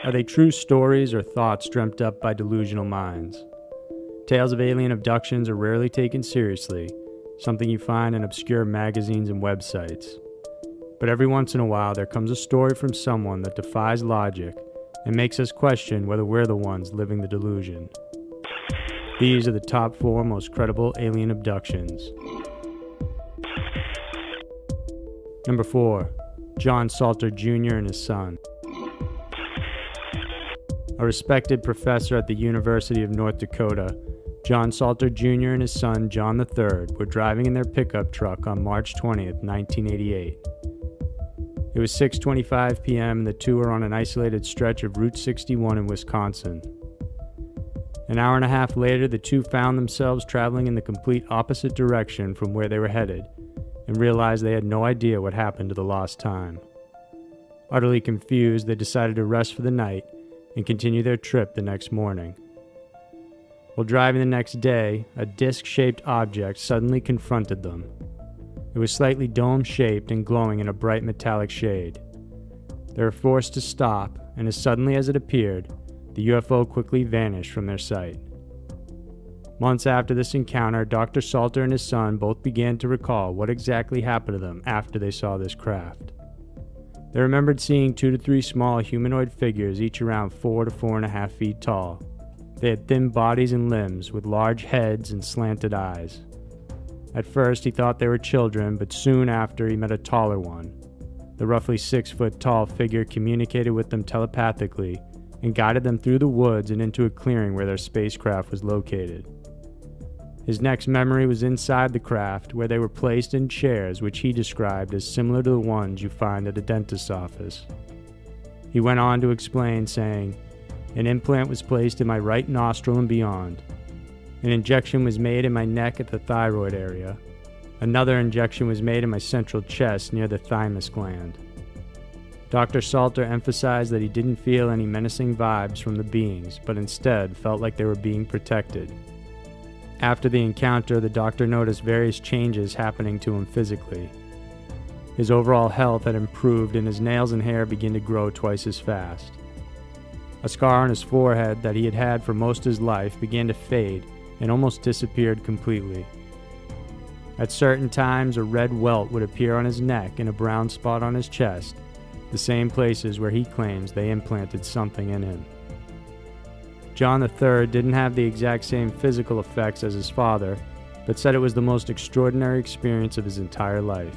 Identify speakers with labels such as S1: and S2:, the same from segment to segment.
S1: Are they true stories or thoughts dreamt up by delusional minds? Tales of alien abductions are rarely taken seriously, something you find in obscure magazines and websites. But every once in a while there comes a story from someone that defies logic and makes us question whether we're the ones living the delusion. These are the top 4 most credible alien abductions. Number 4. John Salter Jr. and his son. A respected professor at the University of North Dakota, John Salter Jr. and his son John III were driving in their pickup truck on March 20th, 1988. It was 6:25 p.m. and the two were on an isolated stretch of Route 61 in Wisconsin. An hour and a half later, the two found themselves traveling in the complete opposite direction from where they were headed and realized they had no idea what happened to the lost time. Utterly confused, they decided to rest for the night and continue their trip the next morning. While driving the next day, a disc-shaped object suddenly confronted them. It was slightly dome-shaped and glowing in a bright metallic shade. They were forced to stop, and as suddenly as it appeared, the UFO quickly vanished from their sight. Months after this encounter, Dr. Salter and his son both began to recall what exactly happened to them after they saw this craft. They remembered seeing 2 to 3 small humanoid figures, each around 4 to 4.5 feet tall. They had thin bodies and limbs, with large heads and slanted eyes. At first he thought they were children, but soon after he met a taller one. The roughly 6-foot-tall figure communicated with them telepathically and guided them through the woods and into a clearing where their spacecraft was located. His next memory was inside the craft, where they were placed in chairs which he described as similar to the ones you find at a dentist's office. He went on to explain, saying, "An implant was placed in my right nostril and beyond. An injection was made in my neck at the thyroid area. Another injection was made in my central chest near the thymus gland." Dr. Salter emphasized that he didn't feel any menacing vibes from the beings, but instead felt like they were being protected. After the encounter, the doctor noticed various changes happening to him physically. His overall health had improved and his nails and hair began to grow twice as fast. A scar on his forehead that he had had for most of his life began to fade and almost disappeared completely. At certain times, a red welt would appear on his neck and a brown spot on his chest, the same places where he claims they implanted something in him. John III didn't have the exact same physical effects as his father, but said it was the most extraordinary experience of his entire life.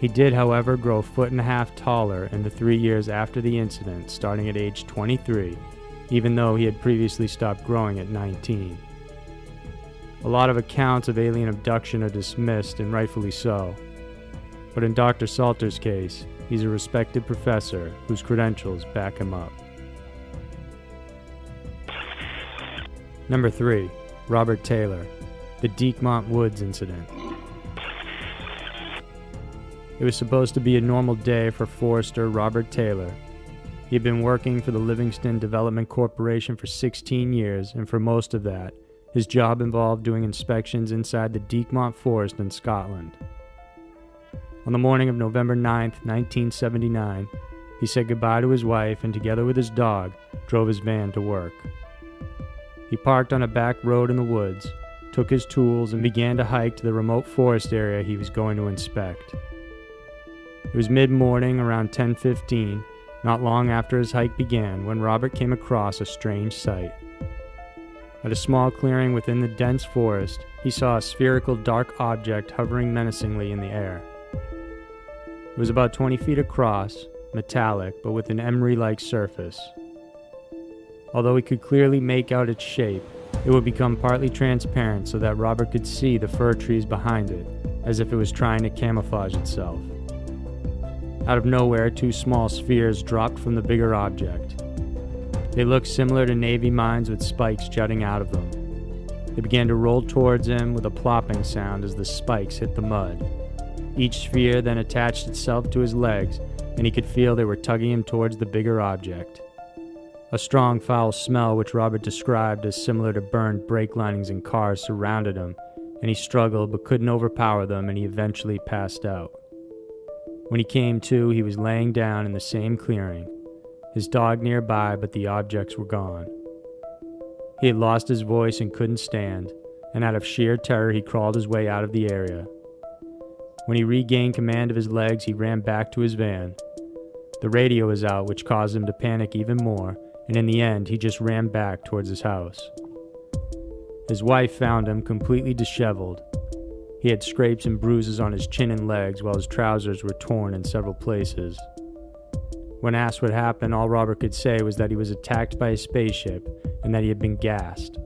S1: He did, however, grow a 1.5 feet taller in the 3 years after the incident, starting at age 23, even though he had previously stopped growing at 19. A lot of accounts of alien abduction are dismissed, and rightfully so. But in Dr. Salter's case, he's a respected professor whose credentials back him up. Number 3. Robert Taylor, the Dechmont Woods incident. It was supposed to be a normal day for forester Robert Taylor. He had been working for the Livingston Development Corporation for 16 years, and for most of that, his job involved doing inspections inside the Dechmont Forest in Scotland. On the morning of November 9th, 1979, he said goodbye to his wife and together with his dog, drove his van to work. He parked on a back road in the woods, took his tools, and began to hike to the remote forest area he was going to inspect. It was mid-morning, around 10:15, not long after his hike began, when Robert came across a strange sight. At a small clearing within the dense forest, he saw a spherical dark object hovering menacingly in the air. It was about 20 feet across, metallic, but with an emery-like surface. Although he could clearly make out its shape, it would become partly transparent so that Robert could see the fir trees behind it, as if it was trying to camouflage itself. Out of nowhere, 2 small spheres dropped from the bigger object. They looked similar to navy mines with spikes jutting out of them. They began to roll towards him with a plopping sound as the spikes hit the mud. Each sphere then attached itself to his legs, and he could feel they were tugging him towards the bigger object. A strong, foul smell, which Robert described as similar to burned brake linings in cars, surrounded him, and he struggled but couldn't overpower them, and he eventually passed out. When he came to, he was laying down in the same clearing. his dog nearby, but the objects were gone. He had lost his voice and couldn't stand, and out of sheer terror he crawled his way out of the area. When he regained command of his legs, he ran back to his van. The radio was out, which caused him to panic even more, and in the end, he just ran back towards his house. His wife found him completely disheveled. He had scrapes and bruises on his chin and legs, while his trousers were torn in several places. When asked what happened, all Robert could say was that he was attacked by a spaceship and that he had been gassed.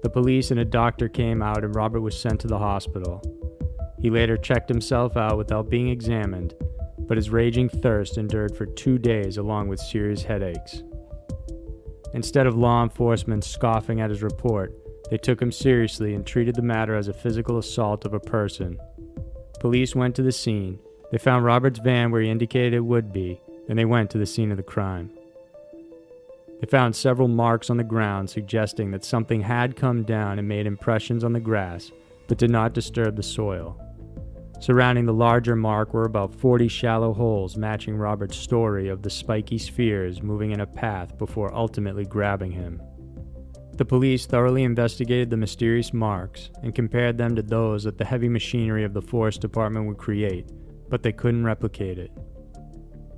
S1: The police and a doctor came out and Robert was sent to the hospital. He later checked himself out without being examined, but his raging thirst endured for 2 days along with serious headaches. Instead of law enforcement scoffing at his report, they took him seriously and treated the matter as a physical assault of a person. Police went to the scene. They found Robert's van where he indicated it would be, and they went to the scene of the crime. They found several marks on the ground suggesting that something had come down and made impressions on the grass, but did not disturb the soil. Surrounding the larger mark were about 40 shallow holes matching Robert's story of the spiky spheres moving in a path before ultimately grabbing him. The police thoroughly investigated the mysterious marks and compared them to those that the heavy machinery of the Forest Department would create, but they couldn't replicate it.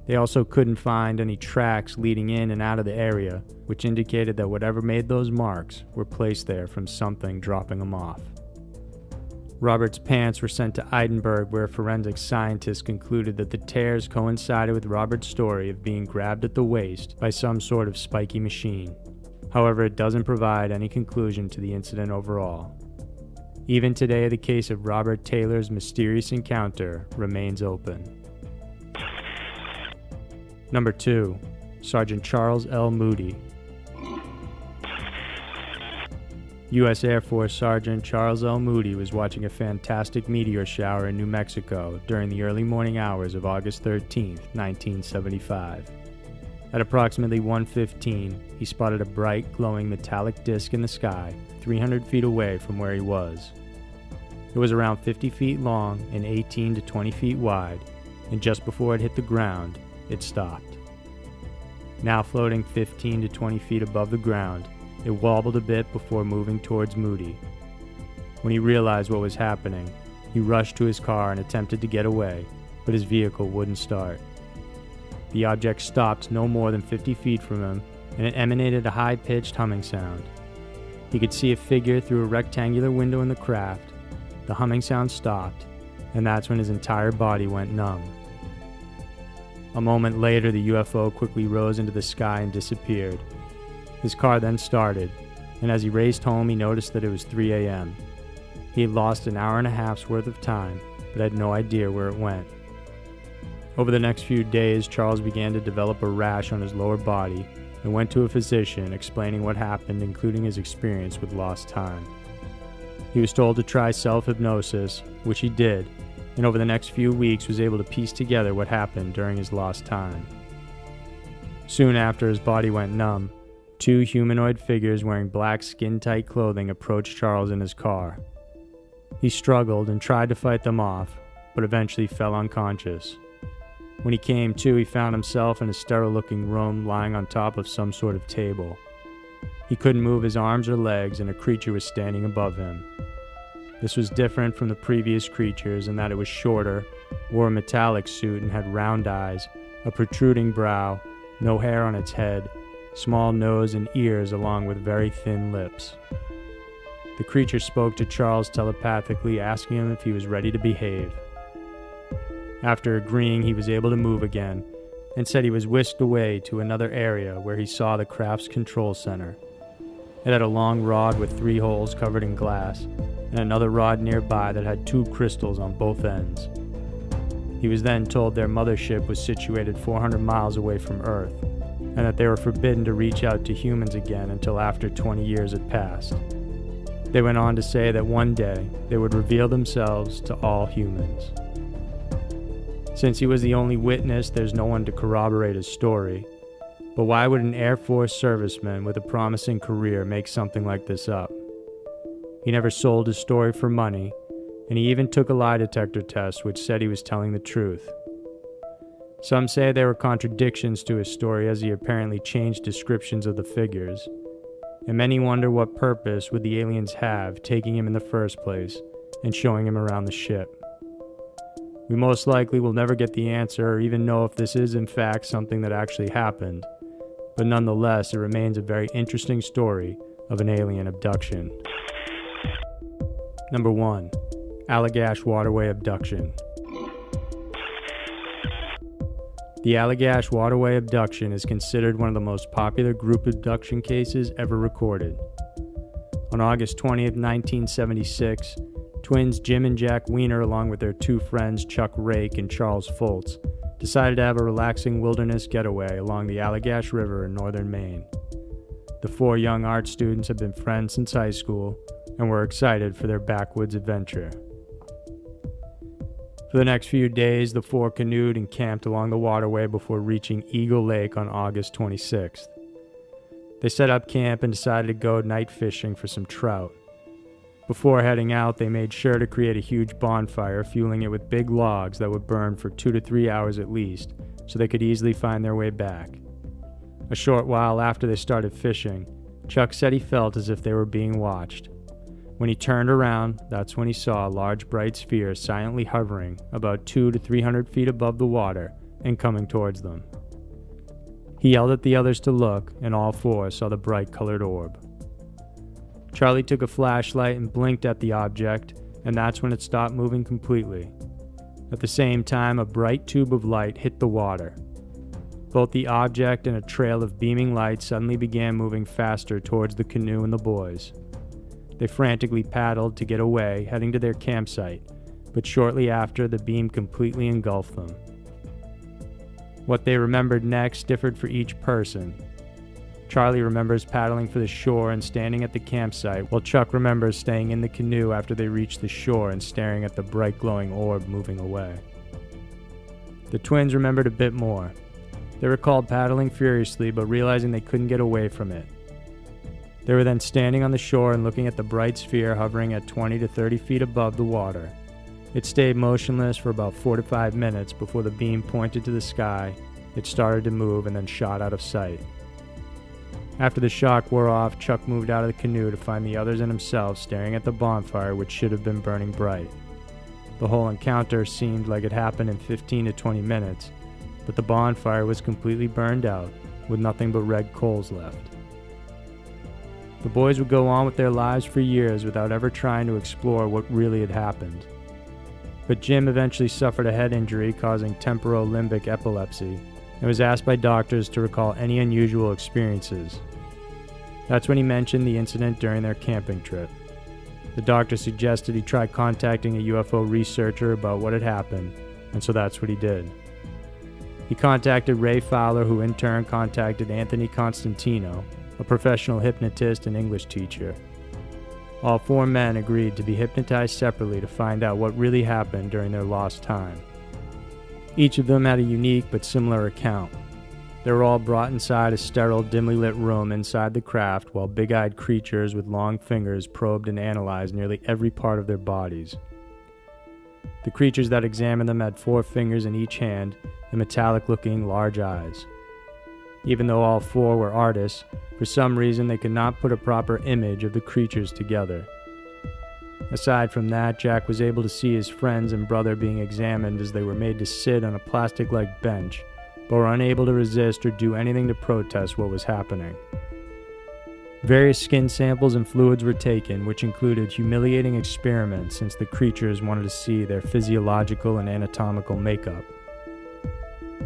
S1: They also couldn't find any tracks leading in and out of the area, which indicated that whatever made those marks were placed there from something dropping them off. Robert's pants were sent to Edinburgh, where forensic scientists concluded that the tears coincided with Robert's story of being grabbed at the waist by some sort of spiky machine. However, it doesn't provide any conclusion to the incident overall. Even today, the case of Robert Taylor's mysterious encounter remains open. Number 2. Sergeant Charles L. Moody. U.S. Air Force Sergeant Charles L. Moody was watching a fantastic meteor shower in New Mexico during the early morning hours of August 13, 1975. At approximately 1:15, he spotted a bright, glowing metallic disk in the sky 300 feet away from where he was. It was around 50 feet long and 18 to 20 feet wide, and just before it hit the ground, it stopped. Now floating 15 to 20 feet above the ground, it wobbled a bit before moving towards Moody. When he realized what was happening, he rushed to his car and attempted to get away, but his vehicle wouldn't start. The object stopped no more than 50 feet from him, and it emanated a high-pitched humming sound. He could see a figure through a rectangular window in the craft. The humming sound stopped, and that's when his entire body went numb. A moment later, the UFO quickly rose into the sky and disappeared. His car then started, and as he raced home, he noticed that it was 3 a.m. He had lost an hour and a half's worth of time, but had no idea where it went. Over the next few days, Charles began to develop a rash on his lower body and went to a physician explaining what happened, including his experience with lost time. He was told to try self-hypnosis, which he did, and over the next few weeks was able to piece together what happened during his lost time. Soon after his body went numb, 2 humanoid figures wearing black skin-tight clothing approached Charles in his car. He struggled and tried to fight them off, but eventually fell unconscious. When he came to, he found himself in a sterile-looking room lying on top of some sort of table. He couldn't move his arms or legs, and a creature was standing above him. This was different from the previous creatures in that it was shorter, wore a metallic suit, and had round eyes, a protruding brow, no hair on its head, small nose and ears along with very thin lips. The creature spoke to Charles telepathically, asking him if he was ready to behave. After agreeing, he was able to move again, and said he was whisked away to another area where he saw the craft's control center. It had a long rod with 3 holes covered in glass, and another rod nearby that had 2 crystals on both ends. He was then told their mothership was situated 400 miles away from Earth, and that they were forbidden to reach out to humans again until after 20 years had passed. They went on to say that one day they would reveal themselves to all humans. Since he was the only witness, there's no one to corroborate his story. But why would an Air Force serviceman with a promising career make something like this up? He never sold his story for money, and he even took a lie detector test which said he was telling the truth. Some say there were contradictions to his story as he apparently changed descriptions of the figures, and many wonder what purpose would the aliens have taking him in the first place and showing him around the ship. We most likely will never get the answer or even know if this is in fact something that actually happened, but nonetheless it remains a very interesting story of an alien abduction. Number 1. Allagash Waterway Abduction. The Allagash Waterway Abduction is considered one of the most popular group abduction cases ever recorded. On August 20th, 1976, twins Jim and Jack Weiner, along with their two friends Chuck Rake and Charles Foltz, decided to have a relaxing wilderness getaway along the Allagash River in northern Maine. The four young art students had been friends since high school and were excited for their backwoods adventure. For the next few days, the four canoed and camped along the waterway before reaching Eagle Lake on August 26th. They set up camp and decided to go night fishing for some trout. Before heading out, they made sure to create a huge bonfire, fueling it with big logs that would burn for 2 to 3 hours at least, so they could easily find their way back. A short while after they started fishing, Chuck said he felt as if they were being watched. When he turned around, that's when he saw a large bright sphere silently hovering about 200 to 300 feet above the water and coming towards them. He yelled at the others to look, and all four saw the bright colored orb. Charlie took a flashlight and blinked at the object, and that's when it stopped moving completely. At the same time, a bright tube of light hit the water. Both the object and a trail of beaming light suddenly began moving faster towards the canoe and the boys. They frantically paddled to get away, heading to their campsite, but shortly after, the beam completely engulfed them. What they remembered next differed for each person. Charlie remembers paddling for the shore and standing at the campsite, while Chuck remembers staying in the canoe after they reached the shore and staring at the bright glowing orb moving away. The twins remembered a bit more. They recalled paddling furiously but realizing they couldn't get away from it. They were then standing on the shore and looking at the bright sphere hovering at 20 to 30 feet above the water. It stayed motionless for about 4 to 5 minutes before the beam pointed to the sky. It started to move and then shot out of sight. After the shock wore off, Chuck moved out of the canoe to find the others and himself staring at the bonfire, which should have been burning bright. The whole encounter seemed like it happened in 15 to 20 minutes, but the bonfire was completely burned out, with nothing but red coals left. The boys would go on with their lives for years without ever trying to explore what really had happened. But Jim eventually suffered a head injury causing temporal limbic epilepsy and was asked by doctors to recall any unusual experiences. That's when he mentioned the incident during their camping trip. The doctor suggested he try contacting a UFO researcher about what had happened, and so that's what he did. He contacted Ray Fowler, who in turn contacted Anthony Constantino, a professional hypnotist and English teacher. All four men agreed to be hypnotized separately to find out what really happened during their lost time. Each of them had a unique but similar account. They were all brought inside a sterile, dimly lit room inside the craft while big-eyed creatures with long fingers probed and analyzed nearly every part of their bodies. The creatures that examined them had 4 fingers in each hand and metallic-looking large eyes. Even though all 4 were artists, for some reason they could not put a proper image of the creatures together. Aside from that, Jack was able to see his friends and brother being examined as they were made to sit on a plastic-like bench, but were unable to resist or do anything to protest what was happening. Various skin samples and fluids were taken, which included humiliating experiments since the creatures wanted to see their physiological and anatomical makeup.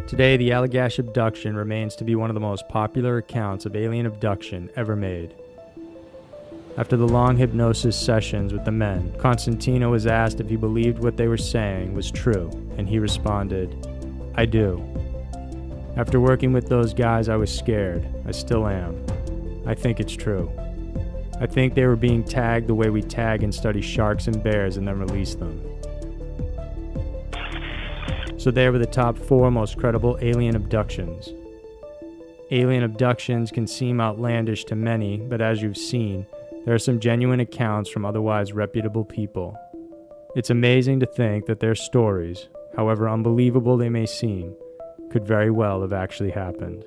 S1: Today, the Allagash abduction remains to be one of the most popular accounts of alien abduction ever made. After the long hypnosis sessions with the men, Constantino was asked if he believed what they were saying was true, and he responded, "I do. After working with those guys, I was scared. I still am. I think it's true. I think they were being tagged the way we tag and study sharks and bears and then release them." So there were the top 4 most credible alien abductions. Alien abductions can seem outlandish to many, but as you've seen, there are some genuine accounts from otherwise reputable people. It's amazing to think that their stories, however unbelievable they may seem, could very well have actually happened.